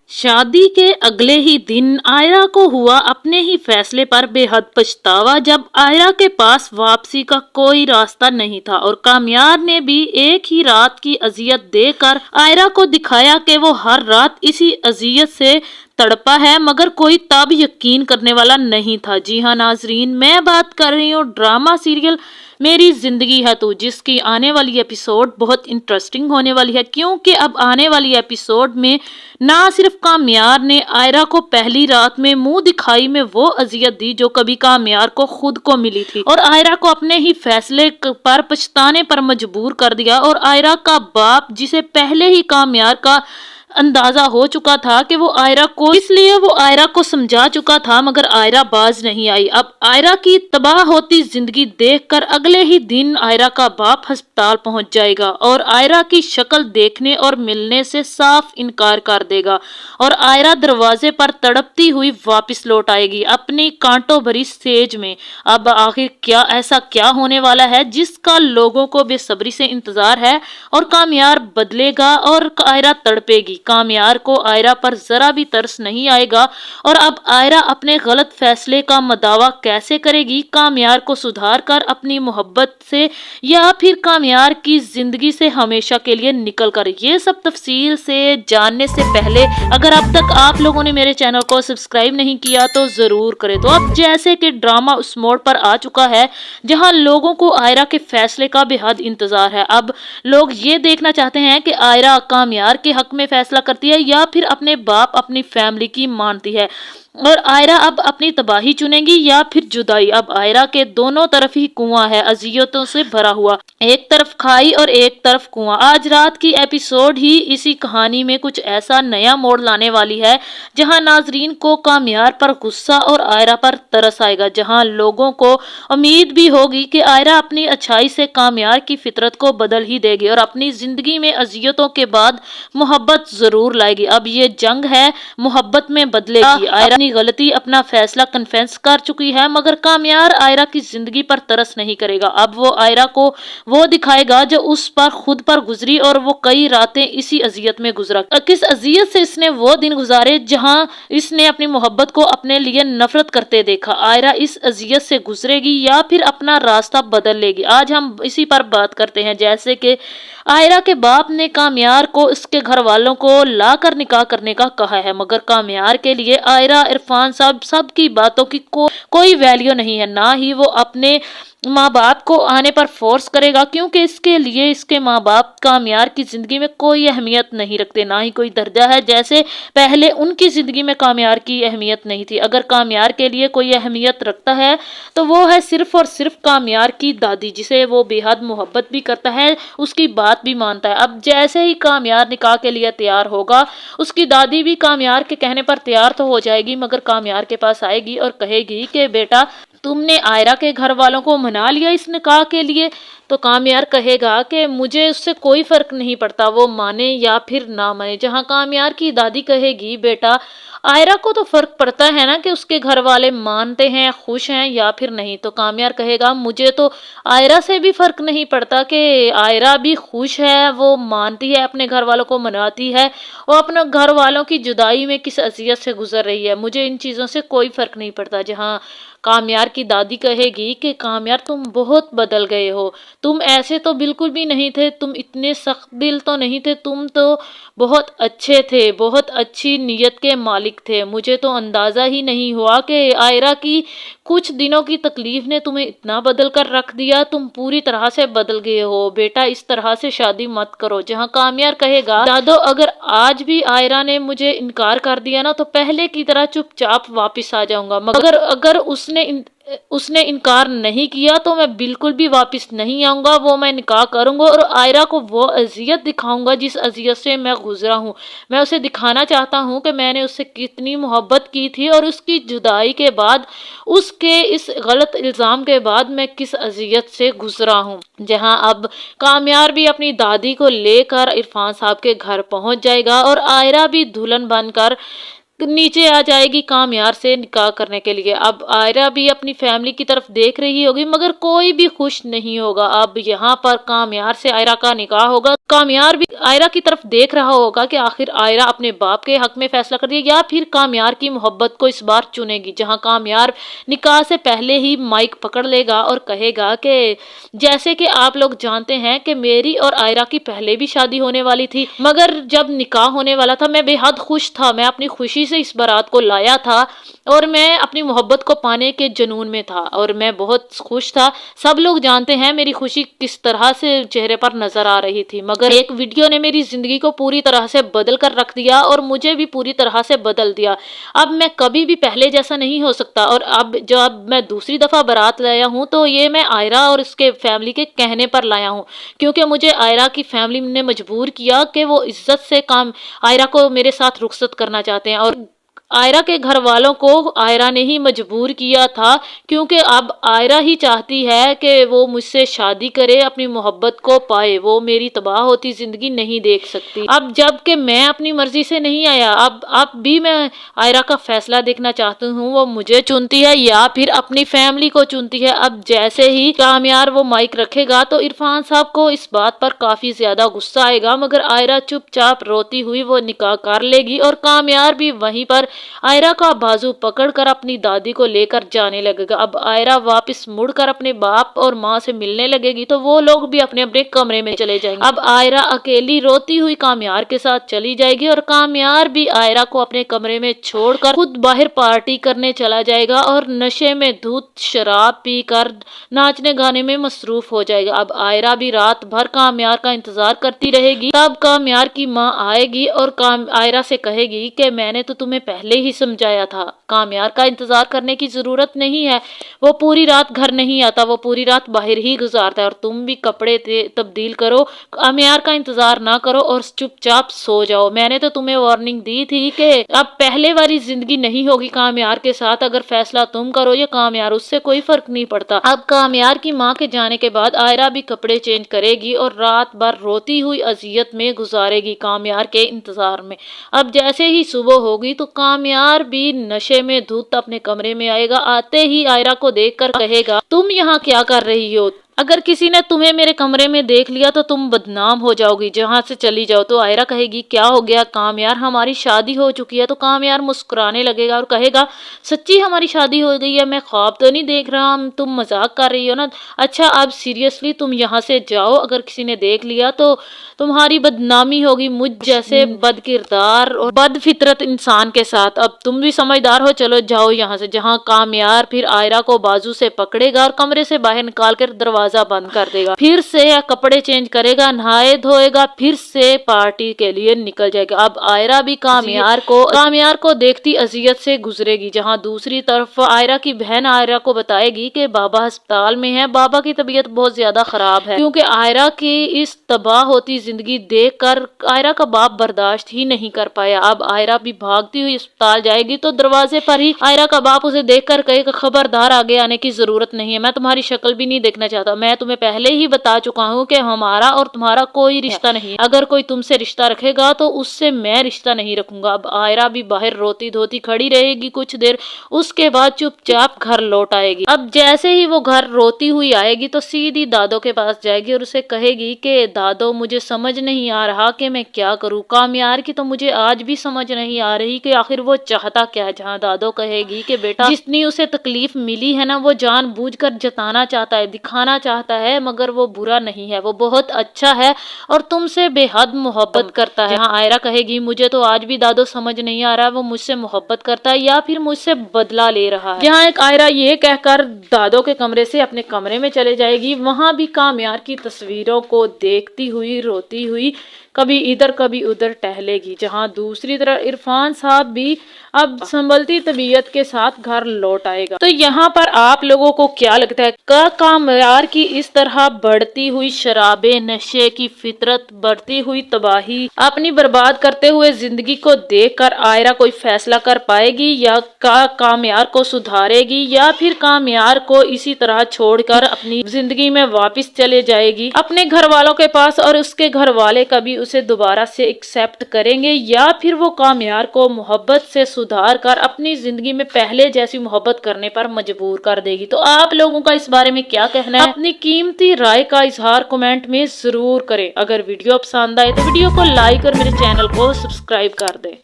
शादी के अगले ही दिन आयरा को हुआ अपने ही फैसले पर बेहद पछतावा जब आयरा के पास वापसी का कोई रास्ता नहीं था और कामयार ने भी एक ही रात की अजियत देकर आयरा को दिखाया कि वो हर रात इसी अजियत से तड़पा है, मगर कोई तब यकीन करने वाला नहीं था। जी हाँ नाजरीन, मैं बात कर रही हूँ ड्रामा सीरियल मेरी जिंदगी है तू, जिसकी आने वाली एपिसोड बहुत इंटरेस्टिंग होने वाली है, क्योंकि अब आने वाली एपिसोड में ना सिर्फ कामयार ने आयरा को पहली रात में मुंह दिखाई में वो अजियत दी जो कभी कामयार को खुद को मिली थी, और आयरा को अपने ही फैसले पर पछताने पर मजबूर कर दिया। और आयरा का बाप, जिसे पहले ही कामयार का अंदाजा हो चुका था कि वो आयरा को, इसलिए वो आयरा को समझा चुका था, मगर आयरा बाज नहीं आई। अब आयरा की तबाह होती जिंदगी देखकर अगले ही दिन आयरा का बाप अस्पताल पहुंच जाएगा और आयरा की शक्ल देखने और मिलने से साफ इनकार कर देगा, और आयरा दरवाजे पर तड़पती हुई वापस लौट आएगी अपनी कांटों भरी सेज में। अब आखिर क्या ऐसा क्या होने वाला है जिसका लोगों को बेसब्री से इंतजार है, और कामयार बदलेगा और आयरा तड़पेगी। कामयार को आयरा पर जरा भी तरस नहीं आएगा, और अब आयरा अपने गलत फैसले का मदावा कैसे करेगी, कामयार को सुधार कर अपनी मोहब्बत से या फिर कामयार की जिंदगी से हमेशा के लिए निकल कर। ये सब तफसील से जानने से पहले अगर अब तक आप लोगों ने मेरे चैनल को सब्सक्राइब नहीं किया तो जरूर करें। तो अब जैसे कि ड्रामा उस मोड़ पर आ चुका है जहां लोगों को आयरा के फैसले का बेहद इंतजार है। अब लोग ये देखना चाहते हैं कि आयरा कामयार के हक में फैसला करती है या फिर अपने बाप अपनी फैमिली की मानती है, और आयरा अब अपनी तबाही चुनेगी या फिर जुदाई। अब आयरा के दोनों तरफ ही कुआं है, अजियतों से भरा हुआ, एक तरफ खाई और एक तरफ कुआं। आज रात की एपिसोड ही इसी कहानी में कुछ ऐसा नया मोड़ लाने वाली है जहां नाजरीन को कामयार पर गुस्सा और आयरा पर तरस आएगा, जहां लोगों को उम्मीद भी होगी कि आयरा अपनी अच्छाई से कामयार की फितरत को बदल ही देगी और अपनी जिंदगी में अजियतों के बाद मोहब्बत जरूर लाएगी। अब ये जंग है मोहब्बत में बदलेगी। आयरा अपनी गलती अपना फैसला कन्फेंस कर चुकी है, मगर कामयार आयरा की जिंदगी पर तरस नहीं करेगा। अब वो आयरा को वो दिखाएगा जो उस पर खुद पर गुजरी, और वो कई रातें इसी अजियत में गुजरा। किस अजियत से इसने वो दिन गुजारे जहां इसने अपनी मोहब्बत को अपने लिए नफरत करते देखा। आयरा इस अजियत से गुजरेगी या फिर अपना रास्ता बदल लेगी। आज हम इसी पर बात करते हैं। जैसे कि आयरा के बाप ने कामयार को इसके घर वालों को लाकर निकाह करने का कहा है, मगर कामयार के लिए आयरा, इरफान साहब सब की बातों की कोई वैल्यू नहीं है। ना ही वो अपने माँ बाप को आने पर फोर्स करेगा, क्योंकि इसके लिए इसके माँ बाप कामयार की जिंदगी में कोई अहमियत नहीं रखते, ना ही कोई दर्जा है जैसे पहले उनकी जिंदगी में कामयार की अहमियत नहीं थी। अगर कामयार के लिए कोई अहमियत रखता है तो वो है सिर्फ और सिर्फ कामयार की दादी, जिसे वो बेहद मोहब्बत भी करता है, उसकी बात भी मानता है। अब जैसे ही कामयार निकाह के लिए तैयार होगा, उसकी दादी भी कामयार के कहने पर तैयार तो हो जाएगी, मगर कामयार के पास आएगी और कहेगी कि बेटा तुमने आयरा के घर वालों को मना लिया इस निकाह के लिए। तो कामयार कहेगा कि मुझे उससे कोई फर्क नहीं पड़ता, वो माने या फिर ना माने। जहां कामयार की दादी कहेगी बेटा आयरा को तो फर्क पड़ता है ना कि उसके घर वाले मानते हैं, खुश हैं या फिर नहीं। तो कामयार कहेगा मुझे तो आयरा से भी फर्क नहीं पड़ता कि आयरा भी खुश है, वो मानती है, अपने घर वालों को मनाती है, वो अपने घर वालों की जुदाई में किस अजियत से गुजर रही है, मुझे इन चीज़ों से कोई फर्क नहीं पड़ता। जहाँ कामयार की दादी कहेगी कि कामयार तुम बहुत बदल गए हो, तुम ऐसे तो बिल्कुल भी नहीं थे, तुम इतने सख्त दिल तो नहीं थे, तुम तो बहुत अच्छे थे, बहुत अच्छी नीयत के मालिक थे। मुझे तो अंदाज़ा ही नहीं हुआ कि आयरा की कुछ दिनों की तकलीफ ने तुम्हें इतना बदल कर रख दिया, तुम पूरी तरह से बदल गए हो, बेटा इस तरह से शादी मत करो। जहाँ कामयार कहेगा दादो अगर आज भी आयरा ने मुझे इनकार कर दिया ना तो पहले की तरह चुपचाप वापस आ जाऊंगा, मगर अगर उसने इनकार नहीं किया तो मैं बिल्कुल भी वापस नहीं आऊंगा, वो मैं निकाह करूंगा और आयरा को वो अजियत दिखाऊंगा जिस अजियत से मैं गुजरा हूँ। मैं उसे दिखाना चाहता हूँ कि मैंने उससे कितनी मोहब्बत की थी और उसकी जुदाई के बाद, उसके इस गलत इल्ज़ाम के बाद मैं किस अजियत से गुजरा हूँ। जहाँ अब कामयार भी अपनी दादी को लेकर इरफान साहब के घर पहुँच जाएगा और आयरा भी दुल्हन बनकर नीचे आ जाएगी कामयार से निकाह करने के लिए। अब आयरा भी अपनी फैमिली की तरफ देख रही होगी मगर कोई भी खुश नहीं होगा। अब यहाँ पर कामयार से आयरा का निकाह होगा। कामयार भी आयरा की तरफ देख रहा होगा कि आखिर आयरा अपने बाप के हक में फैसला कर दिया या फिर कामयार की मोहब्बत को इस बार चुनेगी। जहाँ कामयार निकाह से पहले ही माइक पकड़ लेगा और कहेगा कि जैसे कि आप लोग जानते हैं कि मेरी और आयरा की पहले भी शादी होने वाली थी, मगर जब निकाह होने वाला था मैं बेहद खुश था। मैं अपनी खुशी से इस बारात को लाया था और मैं अपनी मोहब्बत को पाने के जुनून में था और मैं बहुत खुश था। सब लोग जानते हैं मेरी खुशी किस तरह से चेहरे पर नजर आ रही थी, मगर एक वीडियो ने मेरी जिंदगी को पूरी तरह से बदल कर रख दिया और मुझे भी पूरी तरह से बदल दिया। अब मैं कभी भी पहले जैसा नहीं हो सकता। और अब जब मैं दूसरी दफा बारात लाया हूँ तो ये मैं आयरा और इसके फैमिली के कहने पर लाया हूँ, क्योंकि मुझे आयरा की फैमिली ने मजबूर किया कि वो इज्जत से काम आयरा को मेरे साथ रुखसत करना चाहते हैं। और आयरा के घर वालों को आयरा ने ही मजबूर किया था, क्योंकि अब आयरा ही चाहती है कि वो मुझसे शादी करे, अपनी मोहब्बत को पाए। वो मेरी तबाह होती जिंदगी नहीं देख सकती। अब जबकि मैं अपनी मर्जी से नहीं आया, अब भी मैं आयरा का फैसला देखना चाहती हूँ। वो मुझे चुनती है या फिर अपनी फैमिली को चुनती है। अब जैसे ही कामयार वो माइक रखेगा तो इरफान साहब को इस बात पर काफी ज्यादा गुस्सा आएगा, मगर आयरा चुपचाप रोती हुई वो निकाह कर लेगी और कामयार भी वहीं पर आयरा का बाजू पकड़कर अपनी दादी को लेकर जाने लगेगा। अब आयरा वापस मुड़कर अपने बाप और माँ से मिलने लगेगी तो वो लोग भी अपने अपने कमरे में चले जाएंगे। अब आयरा अकेली रोती हुई कामयार के साथ चली जाएगी और कामयार भी आयरा को अपने कमरे में छोड़कर खुद बाहर पार्टी करने चला जाएगा और नशे में धुत शराब पीकर नाचने गाने में मसरूफ हो जाएगा। अब आयरा भी रात भर कामयार का इंतजार करती रहेगी। तब कामयार की माँ आएगी और आयरा से कहेगी कि मैंने तो तुम्हें पहले ही समझाया था, कामयार का इंतजार करने की जरूरत नहीं है। वो पूरी रात घर नहीं आता, वो पूरी रात बाहर ही गुजारता है और तुम भी कपड़े तब्दील करो, कामयार का इंतजार ना करो और चुपचाप सो जाओ। मैंने तो तुम्हें वार्निंग दी थी कि अब पहले वाली जिंदगी नहीं होगी कामयार के साथ। अगर फैसला तुम करो या कामयार, उससे कोई फर्क नहीं पड़ता। अब कामयार की माँ के जाने के बाद आयरा भी कपड़े चेंज करेगी और रात भर रोती हुई अजियत में गुजारेगी कामयार के इंतजार में। अब जैसे ही सुबह होगी तो कामयार भी नशे में धुत अपने कमरे में आएगा। आते ही आयरा को देखकर कहेगा, तुम यहाँ क्या कर रही हो? अगर किसी ने तुम्हें मेरे कमरे में देख लिया तो तुम बदनाम हो जाओगी, जहाँ से चली जाओ। तो आयरा कहेगी, क्या हो गया कामयार, हमारी शादी हो चुकी है। तो कामयार मुस्कुराने लगेगा और कहेगा, सच्ची हमारी शादी हो गई है, मैं ख्वाब तो नहीं देख रहा, तुम मजाक कर रही हो ना? अच्छा अब सीरियसली तुम यहाँ से जाओ, अगर किसी ने देख लिया तो तुम्हारी बदनामी होगी मुझ जैसे बदकिरदार और बदफितरत इंसान के साथ। अब तुम भी समझदार हो, चलो जाओ यहाँ से। जहाँ कामयार फिर आयरा को बाजू से पकड़ेगा और कमरे से बाहर निकाल कर दरवाजा बंद कर देगा। फिर से कपड़े चेंज करेगा, नहाए धोएगा, फिर से पार्टी के लिए निकल जाएगा। अब आयरा भी कामयार को देखती अजियत से गुजरेगी। जहाँ दूसरी तरफ आयरा की बहन आयरा को बताएगी कि बाबा अस्पताल में है, बाबा की तबीयत बहुत ज्यादा खराब है। क्योंकि आयरा की इस तबाह होती जिंदगी देखकर आयरा का बाप बर्दाश्त ही नहीं कर पाया। अब आयरा भी भागती हुई अस्पताल जाएगी तो दरवाजे पर ही आयरा का बाप उसे देखकर कहेगा, खबरदार आगे आने की जरूरत नहीं है, मैं तुम्हारी शक्ल भी नहीं देखना चाहता। मैं तुम्हें पहले ही बता चुका हूँ कि हमारा और तुम्हारा कोई रिश्ता नहीं है। अगर कोई तुमसे रिश्ता रखेगा तो उससे मैं रिश्ता नहीं रखूंगा। अब आयरा भी बाहर रोती धोती खड़ी रहेगी कुछ देर, उसके बाद चुपचाप घर लौट आएगी। अब जैसे ही वो घर रोती हुई आएगी तो सीधी दादो के पास जाएगी और उसे कहेगी कि दादो मुझे समझ नहीं आ रहा कि मैं क्या करूँ। कामयार की तो मुझे आज भी समझ नहीं आ रही कि आखिर वो चाहता क्या है। जहाँ दादो कहेगी कि बेटा जितनी उसे तकलीफ मिली है ना, वो जानबूझकर जताना चाहता है, दिखाना चाहता है, मगर वो बुरा नहीं है, वो बहुत अच्छा है और तुमसे बेहद मोहब्बत करता है। जहाँ आयरा कहेगी मुझे तो आज भी दादो समझ नहीं आ रहा वो मुझसे मोहब्बत करता है या फिर मुझसे बदला ले रहा है। जहाँ एक आयरा ये कहकर दादो के कमरे से अपने कमरे में चले जाएगी, वहां भी कामयार की तस्वीरों को देखती हुई रोती हुई कभी इधर कभी उधर टहलेगी। जहां दूसरी तरफ इरफान साहब भी अब संभलती तबीयत के साथ घर लौट आएगा। तो यहाँ पर आप लोगों को क्या लगता है, कामयार की इस तरह बढ़ती हुई शराबे, नशे की फितरत, बढ़ती हुई तबाही, अपनी बर्बाद करते हुए जिंदगी को देखकर आयरा कोई फैसला कर पाएगी या कामयार को सुधारेगी, या फिर कामयार को इसी तरह छोड़कर अपनी जिंदगी में वापस चले जाएगी अपने घर वालों के पास, और उसके घर वाले कभी उसे दोबारा से एक्सेप्ट करेंगे, या फिर वो कामयार को मोहब्बत से सुधार कर अपनी जिंदगी में पहले जैसी मोहब्बत करने पर मजबूर कर देगी। तो आप लोगों का इस बारे में क्या कहना है? अपनी कीमती राय का इजहार कमेंट में जरूर करें। अगर वीडियो पसंद आए तो वीडियो को लाइक और मेरे चैनल को सब्सक्राइब कर दें।